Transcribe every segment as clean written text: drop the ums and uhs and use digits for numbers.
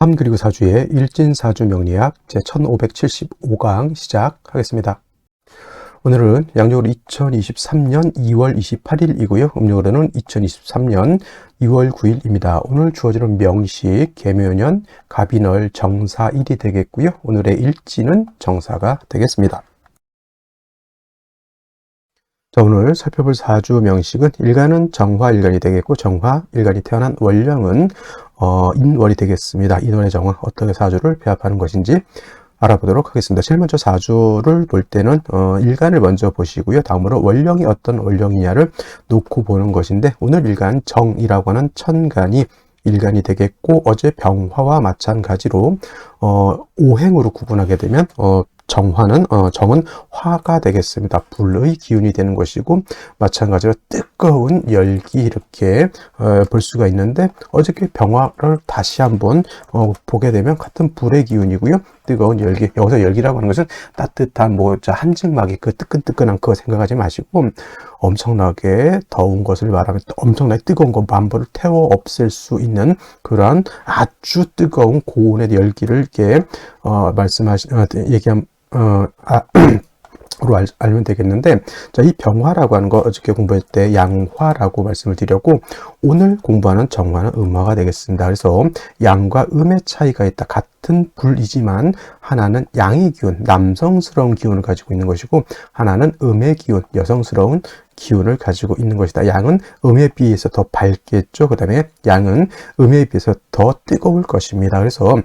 3 그리고 4주의 일진사주 명리학 제1575강 시작하겠습니다. 오늘은 양력으로 2023년 2월 28일이고요. 음력으로는 2023년 2월 9일입니다. 오늘 주어지는 명식 계묘년 갑인월 정사 1이 되겠고요. 오늘의 일진은 정사가 되겠습니다. 자, 오늘 살펴볼 사주 명식은 일간은 정화일간이 되겠고, 정화일간이 태어난 월령은 인월이 되겠습니다. 인월의 정화, 어떻게 사주를 배합하는 것인지 알아보도록 하겠습니다. 제일 먼저 사주를 볼 때는 일간을 먼저 보시고요. 다음으로 월령이 어떤 월령이냐를 놓고 보는 것인데, 오늘 일간 정이라고 하는 천간이 일간이 되겠고, 어제 병화와 마찬가지로 오행으로 구분하게 되면 정은 화가 되겠습니다. 불의 기운이 되는 것이고, 마찬가지로 뜨거운 열기 이렇게 볼 수가 있는데, 어저께 병화를 다시 한번 보게 되면 같은 불의 기운이고요. 뜨거운 열기, 여기서 열기라고 하는 것은 따뜻한 한증막이 그 뜨끈뜨끈한 그거 생각하지 마시고, 엄청나게 더운 것을 말하면 엄청나게 뜨거운 것 만물을 태워 없앨 수 있는 그러한 아주 뜨거운 고온의 열기를 이렇게 로 알면 되겠는데, 자, 이 병화라고 하는 거 어저께 공부할 때 양화라고 말씀을 드렸고, 오늘 공부하는 정화는 음화가 되겠습니다. 그래서 양과 음의 차이가 있다. 같은 불이지만 하나는 양의 기운, 남성스러운 기운을 가지고 있는 것이고, 하나는 음의 기운, 여성스러운 기운을 가지고 있는 것이다. 양은 음에 비해서 더 밝겠죠. 그 다음에 양은 음에 비해서 더 뜨거울 것입니다. 그래서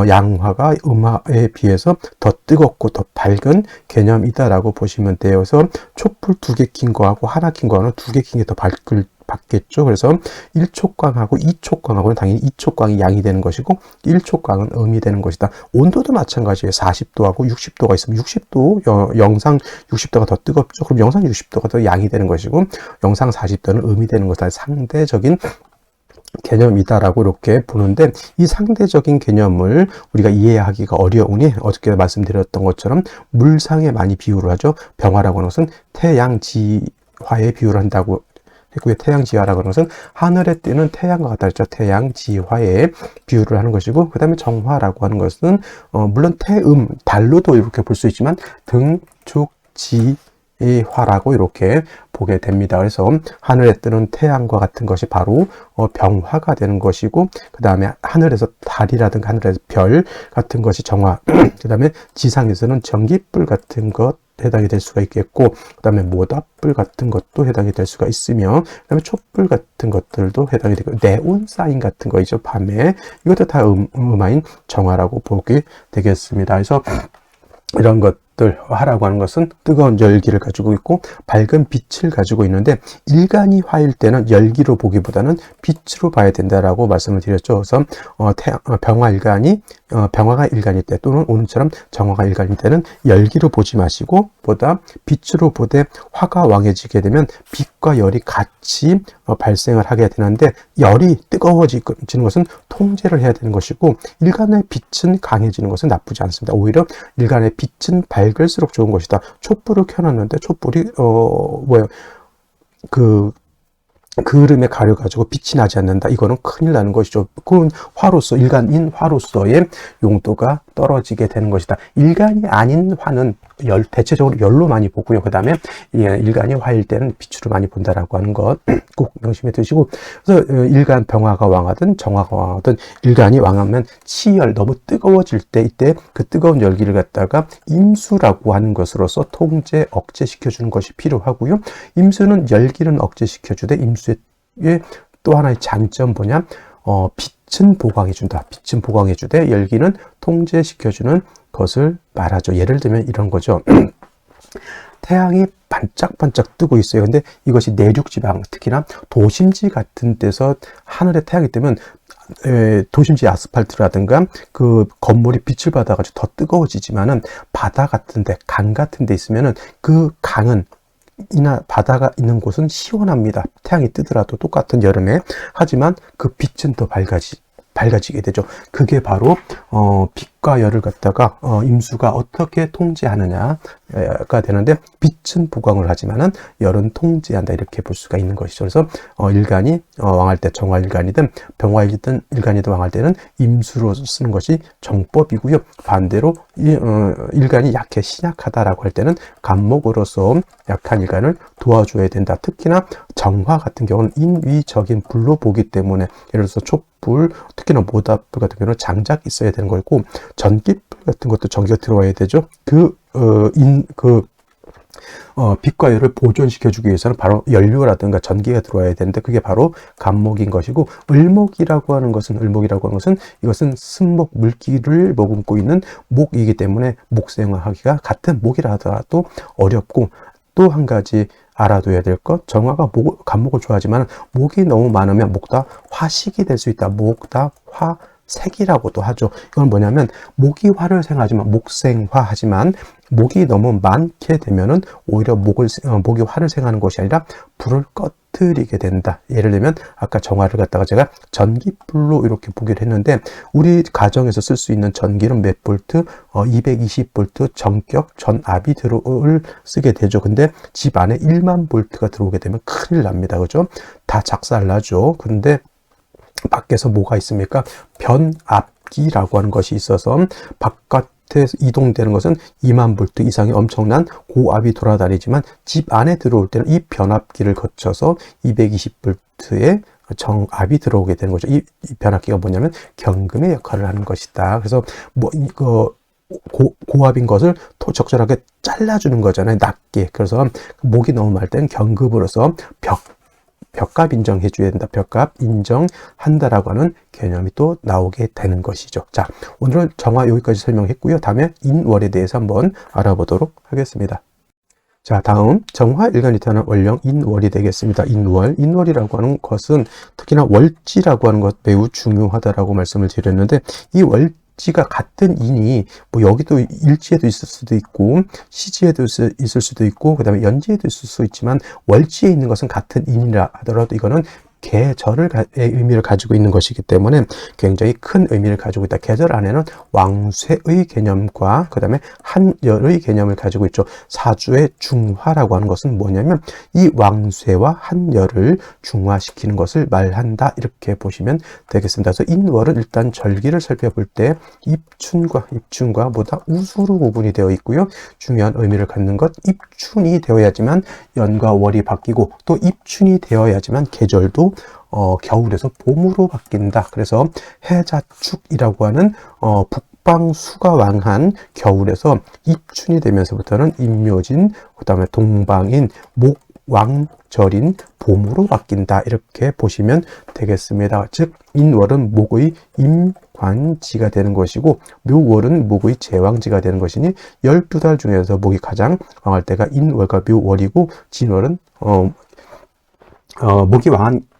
양화가 음화에 비해서 더 뜨겁고 더 밝은 개념이다라고 보시면 돼요. 그래서 촛불 2개 킨 거하고 하나 킨 거는 2개 킨 게 더 밝겠죠. 그래서 1촉광하고 2촉광하고는 당연히 2촉광이 양이 되는 것이고, 1촉광은 음이 되는 것이다. 온도도 마찬가지예요. 40도하고 60도가 있으면 60도, 영상 60도가 더 뜨겁죠. 그럼 영상 60도가 더 양이 되는 것이고, 영상 40도는 음이 되는 것이다. 상대적인 개념이다라고 이렇게 보는데, 이 상대적인 개념을 우리가 이해하기가 어려우니 어저께 말씀드렸던 것처럼 물상에 많이 비유를 하죠. 병화라고 하는 것은 태양지화에 비유를 한다고 했고요. 태양지화라고 하는 것은 하늘에 뜨는 태양과 같다 했죠. 태양지화에 비유를 하는 것이고, 그 다음에 정화라고 하는 것은 물론 달로도 이렇게 볼 수 있지만 등축지화라고 이렇게 보게 됩니다. 그래서 하늘에 뜨는 태양과 같은 것이 바로 병화가 되는 것이고, 그 다음에 하늘에서 달이라든가 하늘에서 별 같은 것이 정화, 그 다음에 지상에서는 전기불 같은 것 해당이 될 수가 있겠고, 그 다음에 모닥불 같은 것도 해당이 될 수가 있으며, 그 다음에 촛불 같은 것들도 해당이 되고, 네온 사인 같은 거 있죠. 밤에 이것도 다 음화인 정화라고 보게 되겠습니다. 그래서 이런 화라고 하는 것은 뜨거운 열기를 가지고 있고 밝은 빛을 가지고 있는데, 일간이 화일 때는 열기로 보기보다는 빛으로 봐야 된다라고 말씀을 드렸죠. 그래서 병화가 일간일 때, 또는 오늘처럼 정화가 일간일 때는 열기로 보지 마시고 보다 빛으로 보되, 화가 왕해지게 되면 빛과 열이 같이 발생을 하게 되는데, 열이 뜨거워지는 것은 통제를 해야 되는 것이고, 일간의 빛은 강해지는 것은 나쁘지 않습니다. 오히려 일간의 빛은 밝을수록 좋은 것이다. 촛불을 켜놨는데 촛불이 그름에 가려가지고 빛이 나지 않는다. 이거는 큰일 나는 것이죠. 그건 화로서, 일간인 화로서의 용도가 떨어지게 되는 것이다. 일간이 아닌 화는 대체적으로 열로 많이 보고요. 그 다음에 일간이 화일 때는 빛으로 많이 본다라고 하는 것 꼭 명심해 두시고, 그래서 일간 병화가 왕하든 정화가 왕하든 일간이 왕하면 치열, 너무 뜨거워질 때, 이때 그 뜨거운 열기를 갖다가 임수라고 하는 것으로서 통제, 억제시켜주는 것이 필요하고요. 임수는 열기는 억제시켜주되, 임수의 또 하나의 장점 뭐냐? 빛은 보강해준다. 빛은 보강해주되 열기는 통제시켜주는 것을 말하죠. 예를 들면 이런 거죠. 태양이 반짝반짝 뜨고 있어요. 근데 이것이 내륙지방, 특히나 도심지 같은 데서 하늘에 태양이 뜨면 도심지 아스팔트라든가 그 건물이 빛을 받아가지고 더 뜨거워지지만은, 바다 같은데, 강 같은데 있으면은 그 강은 바다가 있는 곳은 시원합니다. 태양이 뜨더라도 똑같은 여름에. 하지만 그 빛은 더 밝아지게 되죠. 그게 바로 빛과 열을 갖다가 임수가 어떻게 통제하느냐가 되는데, 빛은 보강을 하지만은 열은 통제한다, 이렇게 볼 수가 있는 것이죠. 그래서 일간이 왕할 때, 정화일간이든 병화일간이든 왕할 때는 임수로 쓰는 것이 정법이고요. 반대로 일간이 약해 신약하다라고 할 때는 간목으로서 약한 일간을 도와줘야 된다. 특히나 정화 같은 경우는 인위적인 불로 보기 때문에, 예를 들어서 촛불, 특히나 모닥불 같은 경우는 장작 있어야 되는 거고, 전기불 같은 것도 전기가 들어와야 되죠. 빛과 열을 보존시켜주기 위해서는 바로 연료라든가 전기가 들어와야 되는데, 그게 바로 간목인 것이고, 을목이라고 하는 것은 이것은 승목, 물기를 머금고 있는 목이기 때문에 목생화하기가 같은 목이라 하더라도 어렵고, 또 한 가지 알아둬야 될 것, 정화가 간목을 좋아하지만 목이 너무 많으면 목다 화식이 될 수 있다. 목다 화색이라고도 하죠. 이건 뭐냐면, 목이 화를 생하지만 목생화하지만 목이 너무 많게 되면은 오히려 목이 화를 생하는 것이 아니라 불을 꺼뜨리게 된다. 예를 들면 아까 정화를 갖다가 제가 전기불로 이렇게 보기를 했는데, 우리 가정에서 쓸 수 있는 전기는 몇 볼트? 220볼트 전격 전압이 쓰게 되죠. 근데 집 안에 1만 볼트가 들어오게 되면 큰일 납니다. 그죠? 다 작살나죠. 그런데 밖에서 뭐가 있습니까? 변압기라고 하는 것이 있어서 바깥에 이동되는 것은 2만 볼트 이상의 엄청난 고압이 돌아다니지만, 집 안에 들어올 때는 이 변압기를 거쳐서 220볼트의 정압이 들어오게 되는 거죠. 이 변압기가 뭐냐면 경금의 역할을 하는 것이다. 그래서 고압인 것을 적절하게 잘라주는 거잖아요. 낮게. 그래서 목이 너무 말 때는 경금으로서 벽값 인정해 줘야 된다. 벽값 인정한다라고 하는 개념이 또 나오게 되는 것이죠. 자, 오늘은 정화 여기까지 설명했고요. 다음에 인월에 대해서 한번 알아보도록 하겠습니다. 자, 다음 정화일간이 태어난 월령 인월이 되겠습니다. 인월이라고 하는 것은 특히나 월지라고 하는 것 매우 중요하다라고 말씀을 드렸는데, 이 월지가 같은 인이 여기도 일지에도 있을 수도 있고 시지에도 있을 수도 있고 그다음에 연지에도 있을 수 있지만, 월지에 있는 것은 같은 인이라 하더라도 이거는 계절의 의미를 가지고 있는 것이기 때문에 굉장히 큰 의미를 가지고 있다. 계절 안에는 왕쇠의 개념과 그 다음에 한열의 개념을 가지고 있죠. 사주의 중화라고 하는 것은 뭐냐면, 이 왕쇠와 한열을 중화시키는 것을 말한다, 이렇게 보시면 되겠습니다. 그래서 인월은 일단 절기를 살펴볼 때 입춘과 보다 우수로 구분이 되어 있고요. 중요한 의미를 갖는 것, 입춘이 되어야지만 연과 월이 바뀌고, 또 입춘이 되어야지만 계절도 겨울에서 봄으로 바뀐다. 그래서 해자축이라고 하는 북방수가 왕한 겨울에서 입춘이 되면서부터는 임묘진, 그 다음에 동방인, 목왕절인 봄으로 바뀐다, 이렇게 보시면 되겠습니다. 즉 인월은 목의 임관지가 되는 것이고, 묘월은 목의 제왕지가 되는 것이니 12달 중에서 목이 가장 왕할 때가 인월과 묘월이고, 진월은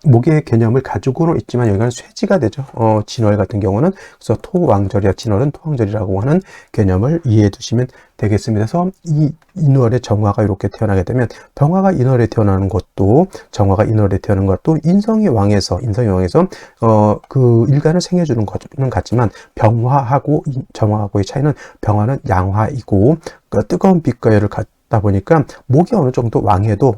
목의 개념을 가지고는 있지만 여기는 쇠지가 되죠. 진월 같은 경우는. 그래서 토왕절이야, 진월은 토왕절이라고 하는 개념을 이해해 두시면 되겠습니다. 그래서 이 인월의 정화가 이렇게 태어나게 되면, 병화가 인월에 태어나는 것도, 정화가 인월에 태어나는 것도 인성이 왕에서 그 일간을 생해주는 것은 같지만, 병화하고 정화하고의 차이는, 병화는 양화이고 뜨거운 빛과 열을 갖다 보니까 목이 어느 정도 왕해도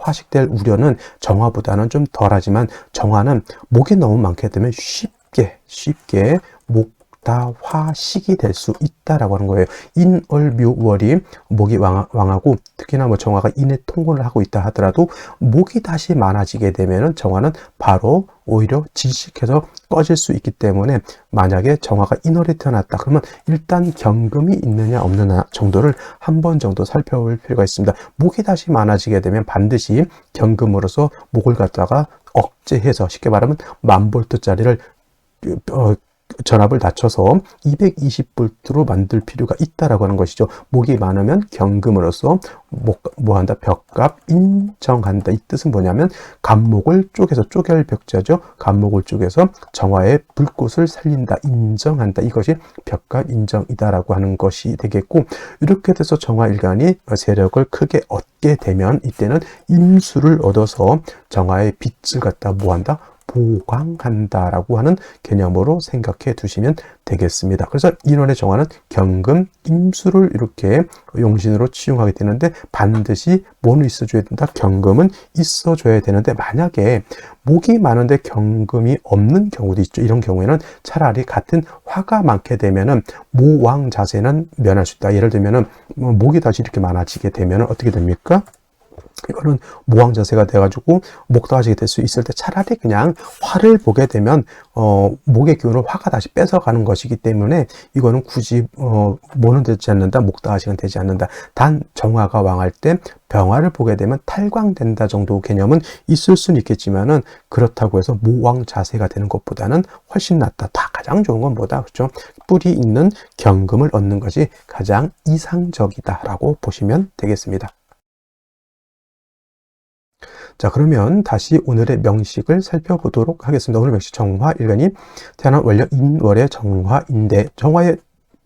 화식될 우려는 정화보다는 좀 덜하지만, 정화는 목이 너무 많게 되면 쉽게 목다화식이 될 수 있다라고 하는 거예요. 인월묘월이 목이 왕하고, 특히나 정화가 인의 통곤을 하고 있다 하더라도 목이 다시 많아지게 되면은 정화는 바로 오히려 질식해서 꺼질 수 있기 때문에, 만약에 정화가 인월에 태어났다 그러면 일단 경금이 있느냐 없느냐 정도를 한 번 정도 살펴볼 필요가 있습니다. 목이 다시 많아지게 되면 반드시 경금으로서 목을 갖다가 억제해서, 쉽게 말하면 10,000볼트짜리를 전압을 낮춰서 220볼트로 만들 필요가 있다라고 하는 것이죠. 목이 많으면 경금으로서 뭐한다? 벽값 인정한다. 이 뜻은 뭐냐면, 간목을 쪼개서, 쪼갤벽자죠. 간목을 쪼개서 정화의 불꽃을 살린다, 인정한다. 이것이 벽값 인정이다라고 하는 것이 되겠고, 이렇게 돼서 정화일간이 세력을 크게 얻게 되면, 이때는 임수를 얻어서 정화의 빛을 갖다 뭐한다? 보강한다라고 하는 개념으로 생각해 두시면 되겠습니다. 그래서 인원의 정화는 경금, 임수를 이렇게 용신으로 치용하게 되는데 반드시 뭐는 있어줘야 된다? 경금은 있어줘야 되는데 만약에 목이 많은데 경금이 없는 경우도 있죠. 이런 경우에는 차라리 같은 화가 많게 되면은 모왕 자세는 면할 수 있다. 예를 들면은 목이 다시 이렇게 많아지게 되면은 어떻게 됩니까? 이거는 모왕 자세가 돼가지고 목도하시게 될 수 있을 때 차라리 그냥 화를 보게 되면 목의 기운을 화가 다시 뺏어가는 것이기 때문에 이거는 굳이 모는 되지 않는다, 목도하시는 되지 않는다. 단 정화가 왕할 때 병화를 보게 되면 탈광된다 정도 개념은 있을 수는 있겠지만은 그렇다고 해서 모왕 자세가 되는 것보다는 훨씬 낫다. 다 가장 좋은 건 뭐다, 그렇죠? 뿔이 있는 경금을 얻는 것이 가장 이상적이다라고 보시면 되겠습니다. 자, 그러면 다시 오늘의 명식을 살펴보도록 하겠습니다. 오늘 명식 정화일간이 태어난 월령 인월의 정화인데 정화의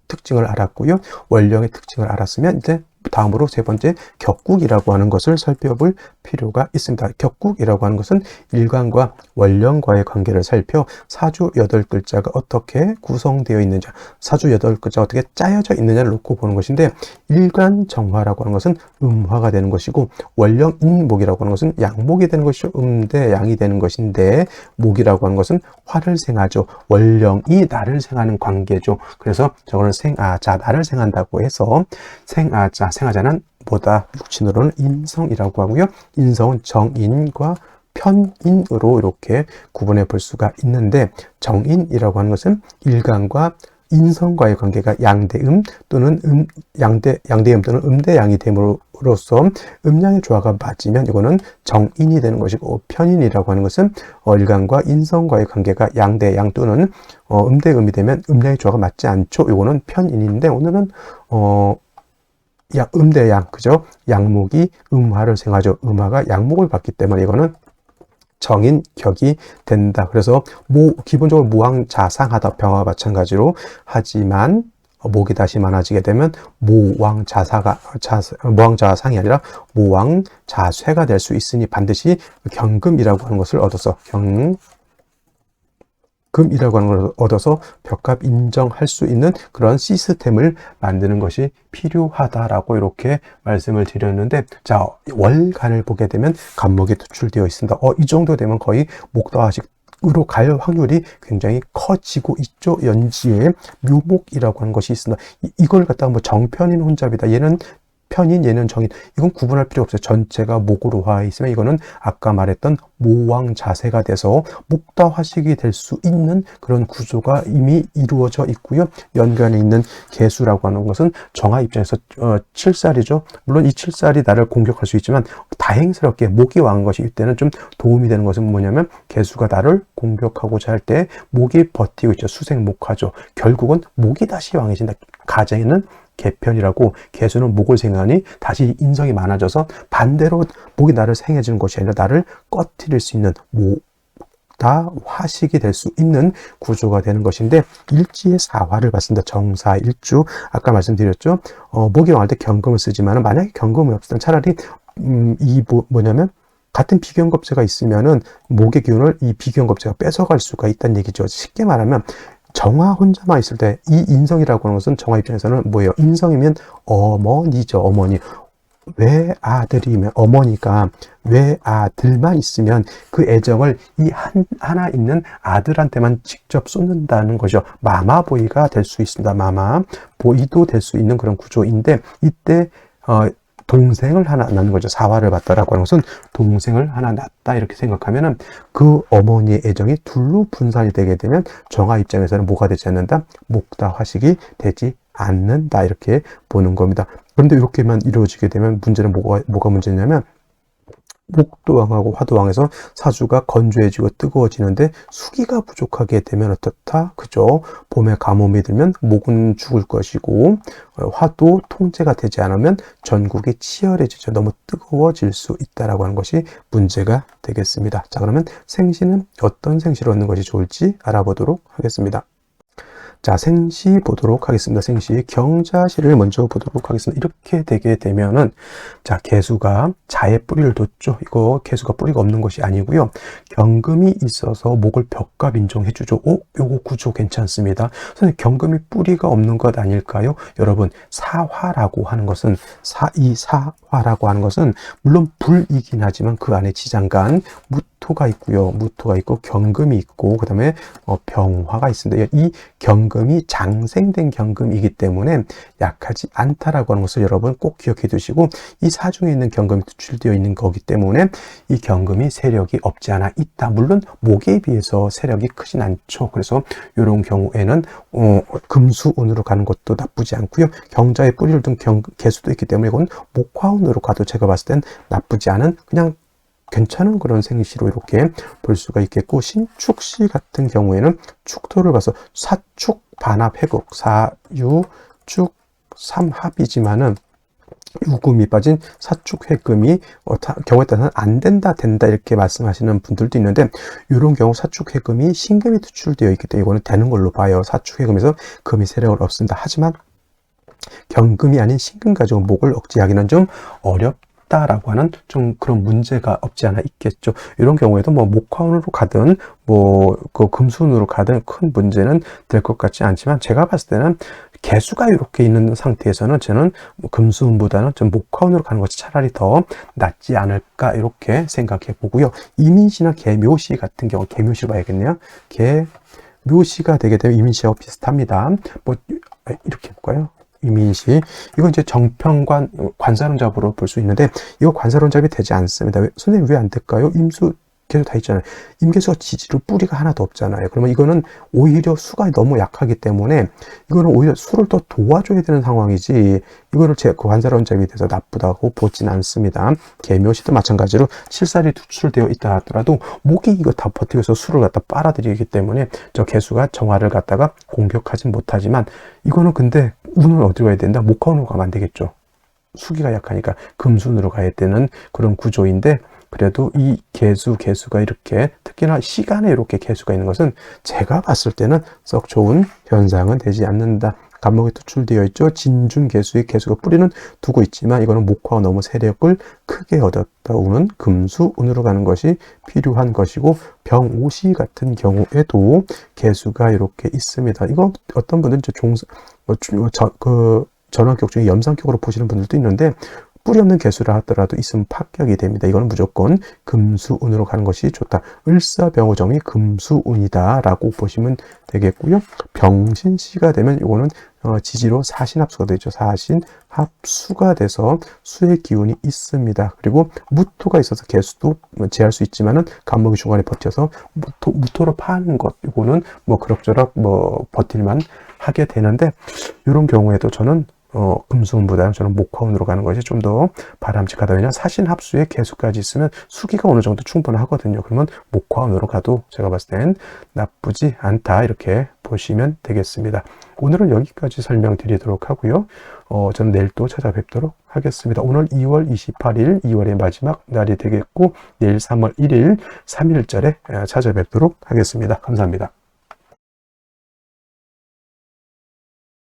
특징을 알았고요. 월령의 특징을 알았으면 이제 다음으로 세 번째 격국이라고 하는 것을 살펴볼 필요가 있습니다. 격국이라고 하는 것은 일간과 월령과의 관계를 살펴 사주 8글자가 어떻게 구성되어 있는지, 사주 8글자가 어떻게 짜여져 있느냐를 놓고 보는 것인데 일간 정화라고 하는 것은 음화가 되는 것이고 월령 인목이라고 하는 것은 양목이 되는 것이죠. 음대 양이 되는 것인데 목이라고 하는 것은 화를 생하죠. 월령이 나를 생하는 관계죠. 그래서 저거는 생아자, 나를 생한다고 해서 생아자, 생아자는 뭐다? 육친으로는 인성이라고 하고요. 인성은 정인과 편인으로 이렇게 구분해 볼 수가 있는데 정인이라고 하는 것은 일간과 인성과의 관계가 양대음 또는 양대음 또는 음대양이 됨으로써 음양의 조화가 맞으면 이거는 정인이 되는 것이고 편인이라고 하는 것은 일간과 인성과의 관계가 양대양 또는 음대음이 되면 음양의 조화가 맞지 않죠. 이거는 편인인데 오늘은 음대양, 그죠? 양목이 음화를 생하죠. 음화가 양목을 받기 때문에 이거는 정인 격이 된다. 그래서 기본적으로 무왕자상하다. 병화와 마찬가지로. 하지만 목이 다시 많아지게 되면 무왕자상이 아니라 무왕자쇠가 될 수 있으니 반드시 경금이라고 하는 것을 얻어서 금이라고 하는 걸 얻어서 벽값 인정할 수 있는 그런 시스템을 만드는 것이 필요하다라고 이렇게 말씀을 드렸는데, 자, 월간을 보게 되면 간목이 투출되어 있습니다. 이 정도 되면 거의 목도화식으로 갈 확률이 굉장히 커지고 있죠. 연지에 묘목이라고 하는 것이 있습니다. 이걸 갖다가 뭐 정편인 혼잡이다, 얘는 편인, 얘는 정인, 이건 구분할 필요 없어요. 전체가 목으로 화 있으면 이거는 아까 말했던 모왕 자세가 돼서 목다화식이 될 수 있는 그런 구조가 이미 이루어져 있고요. 연간에 있는 개수라고 하는 것은 정화 입장에서 7살이죠. 물론 이 7살이 나를 공격할 수 있지만 다행스럽게 목이 왕한 것이 이때는 좀 도움이 되는 것은 뭐냐면 개수가 나를 공격하고자 할 때 목이 버티고 있죠. 수생목화죠. 결국은 목이 다시 왕해진다. 가정에는 개편이라고 개수는 목을 생하니 다시 인성이 많아져서 반대로 목이 나를 생해주는 것이 아니라 나를 꺼트릴 수 있는 다 화식이 될 수 있는 구조가 되는 것인데 일지의 사화를 봤습니다. 정사일주 아까 말씀드렸죠. 목이 왕할 때 경금을 쓰지만 만약에 경금이 없으면 차라리 뭐냐면 같은 비견겁제가 있으면은 목의 기운을 이 비견겁제가 뺏어갈 수가 있다는 얘기죠. 쉽게 말하면 정화 혼자만 있을 때 이 인성이라고 하는 것은 정화 입장에서는 뭐예요? 인성이면 어머니죠. 어머니. 외아들이면 어머니가 외아들만 있으면 그 애정을 이 하나 있는 아들한테만 직접 쏟는다는 거죠. 마마보이가 될 수 있습니다. 마마보이도 될 수 있는 그런 구조인데 이때 동생을 하나 낳는 거죠. 사화를 받다라고 하는 것은 동생을 하나 낳다 이렇게 생각하면은 그 어머니의 애정이 둘로 분산이 되게 되면 정화 입장에서는 뭐가 되지 않는다? 목다화식이 되지 않는다 이렇게 보는 겁니다. 그런데 이렇게만 이루어지게 되면 문제는 뭐가 문제냐면 목도왕하고 화도왕에서 사주가 건조해지고 뜨거워지는데 수기가 부족하게 되면 어떻다? 그죠? 봄에 가뭄이 들면 목은 죽을 것이고 화도 통제가 되지 않으면 전국이 치열해지죠. 너무 뜨거워질 수 있다라고 하는 것이 문제가 되겠습니다. 자, 그러면 생시는 어떤 생시를 얻는 것이 좋을지 알아보도록 하겠습니다. 자, 생시 보도록 하겠습니다. 생시 경자시를 먼저 보도록 하겠습니다. 이렇게 되게 되면은 자, 개수가 자에 뿌리를 뒀죠. 이거 개수가 뿌리가 없는 것이 아니고요. 경금이 있어서 목을 벽과 민종해 주죠. 오, 요거 구조 괜찮습니다. 선생님, 경금이 뿌리가 없는 것 아닐까요? 여러분, 사화라고 하는 것은 사화라고 하는 것은 물론 불이긴 하지만 그 안에 지장간 무토가 있고요. 무토가 있고 경금이 있고 그다음에 병화가 있습니다. 이 경금이 장생된 경금이기 때문에 약하지 않다라고 하는 것을 여러분 꼭 기억해 두시고, 이 사중에 있는 경금이 투출되어 있는 거기 때문에 이 경금이 세력이 없지 않아 있다. 물론 목에 비해서 세력이 크진 않죠. 그래서 이런 경우에는 금수운으로 가는 것도 나쁘지 않고요. 경자에 뿌리를 둔 개수도 있기 때문에 이건 목화운으로 가도 제가 봤을 땐 나쁘지 않은, 그냥 괜찮은 그런 생시로 이렇게 볼 수가 있겠고, 신축시 같은 경우에는 축토를 봐서 사축 반합 회국, 사유축 삼합이지만은 유금이 빠진 사축 회금이 경우에 따라서는 안 된다 된다 이렇게 말씀하시는 분들도 있는데, 이런 경우 사축 회금이 신금이 투출되어 있기 때문에 이거는 되는 걸로 봐요. 사축 회금에서 금이 세력을 없습니다. 하지만 경금이 아닌 신금 가지고 목을 억제하기는 좀 어렵다라고 하는 좀 그런 문제가 없지 않아 있겠죠. 이런 경우에도 뭐 목화운으로 가든 그 금수운으로 가든 큰 문제는 될 것 같지 않지만, 제가 봤을 때는 개수가 이렇게 있는 상태에서는 저는 금수운보다는 좀 목화운으로 가는 것이 차라리 더 낫지 않을까 이렇게 생각해 보고요. 이민시나 개묘시 같은 경우, 개묘시로 봐야겠네요. 개묘시가 되게 되면 이민시하고 비슷합니다. 뭐 이렇게 볼까요? 이민시, 이건 이제 정평관 관사론잡으로 볼 수 있는데, 이거 관사론잡이 되지 않습니다. 선생님 왜 안 될까요? 임수 개수 다 있잖아요. 임계수가 지지로 뿌리가 하나도 없잖아요. 그러면 이거는 오히려 수가 너무 약하기 때문에 이거는 오히려 수를 더 도와줘야 되는 상황이지, 이거를 제 관사론잡이 돼서 나쁘다고 보진 않습니다. 개묘시도 마찬가지로 실살이 투출되어 있다 하더라도 목이 이거 다 버티고서 수를 갖다 빨아들이기 때문에 저 개수가 정화를 갖다가 공격하진 못하지만, 이거는 근데 운을 어디로 가야 된다? 목화운으로 가면 안 되겠죠. 수기가 약하니까 금순으로 가야 되는 그런 구조인데, 그래도 이 개수가 이렇게, 특히나 시간에 이렇게 개수가 있는 것은 제가 봤을 때는 썩 좋은 현상은 되지 않는다. 간목이 투출되어 있죠. 진중개수의 개수가 뿌리는 두고 있지만 이거는 목화가 너무 세력을 크게 얻었다 오는 금수운으로 가는 것이 필요한 것이고, 병오시 같은 경우에도 개수가 이렇게 있습니다. 이거 어떤 분들은 전원격 중에 염상격으로 보시는 분들도 있는데, 뿌리 없는 개수라 하더라도 있으면 합격이 됩니다. 이거는 무조건 금수운으로 가는 것이 좋다. 을사병오점이 금수운이다 라고 보시면 되겠고요. 병신시가 되면 이거는 지지로 사신합수가 되죠. 사신합수가 돼서 수의 기운이 있습니다. 그리고 무토가 있어서 개수도 제할 수 있지만은 간목이 중간에 버텨서 무토로 파는 것, 이거는 뭐 그럭저럭 버틸만 하게 되는데, 이런 경우에도 저는 금수운보다는 저는 목화운으로 가는 것이 좀 더 바람직하다. 왜냐하면 사신합수에 개수까지 있으면 수기가 어느 정도 충분하거든요. 그러면 목화운으로 가도 제가 봤을 땐 나쁘지 않다 이렇게 보시면 되겠습니다. 오늘은 여기까지 설명드리도록 하고요. 저는 내일 또 찾아뵙도록 하겠습니다. 오늘 2월 28일 2월의 마지막 날이 되겠고, 내일 3월 1일 3일절에 찾아뵙도록 하겠습니다. 감사합니다.